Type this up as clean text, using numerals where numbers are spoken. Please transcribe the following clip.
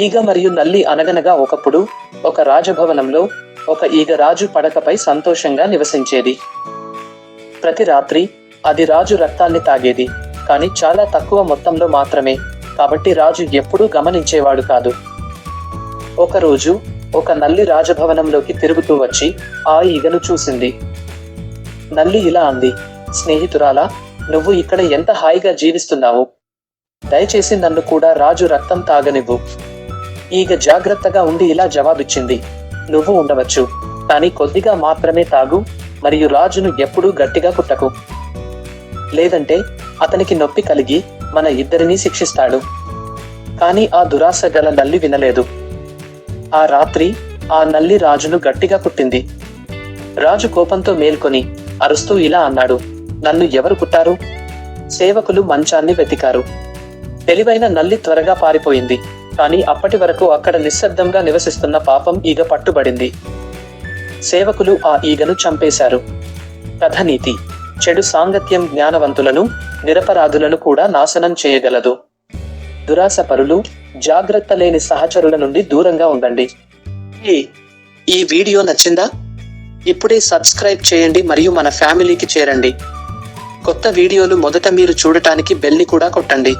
ఈగ మరియు నల్లి అనగనగా ఒకప్పుడు ఒక రాజభవనంలో ఒక ఈగ రాజు పడకపై సంతోషంగా నివసించేది. ప్రతి రాత్రి అది రాజు రక్తాన్ని తాగేది, కానీ చాలా తక్కువ మొత్తంలో మాత్రమే, కాబట్టి రాజు ఎప్పుడూ గమనించేవాడు కాదు. ఒకరోజు ఒక నల్లి రాజభవనంలోకి తిరుగుతూ వచ్చి ఆ ఈగను చూసింది. నల్లి ఇలా అంది, స్నేహితురాలా, నువ్వు ఇక్కడ ఎంత హాయిగా జీవిస్తున్నావు. దయచేసి నన్ను కూడా రాజు రక్తం తాగనివ్వు. ఈగ జాగ్రత్తగా ఉండి ఇలా జవాబిచ్చింది, నువ్వు ఉండవచ్చు, కానీ కొద్దిగా మాత్రమే తాగు, మరియు రాజును ఎప్పుడూ గట్టిగా కుట్టకు, లేదంటే అతనికి నొప్పి కలిగి మన ఇద్దరినీ శిక్షిస్తాడు. కానీ ఆ దురాశ గల నల్లి వినలేదు. ఆ రాత్రి ఆ నల్లి రాజును గట్టిగా కుట్టింది. రాజు కోపంతో మేల్కొని అరుస్తూ ఇలా అన్నాడు, నన్ను ఎవరు కుట్టారు? సేవకులు మంచాన్ని వెతికారు. తెలివైన నల్లి త్వరగా పారిపోయింది, కానీ అప్పటి వరకు అక్కడ నిశ్శబ్దంగా నివసిస్తున్న పాపం ఈగ పట్టుబడింది. సేవకులు ఆ ఈగను చంపేశారు. కథ నీతి: చెడు సాంగత్యం జ్ఞానవంతులను, నిరపరాధులను కూడా నాశనం చేయగలదు. దురాశపరులు, జాగ్రత్త లేని సహచరుల నుండి దూరంగా ఉండండి. ఈ వీడియో నచ్చిందా? ఇప్పుడే సబ్స్క్రైబ్ చేయండి మరియు మన ఫ్యామిలీకి చేరండి. కొత్త వీడియోలు మొదట మీరు చూడటానికి బెల్ ని కూడా కొట్టండి.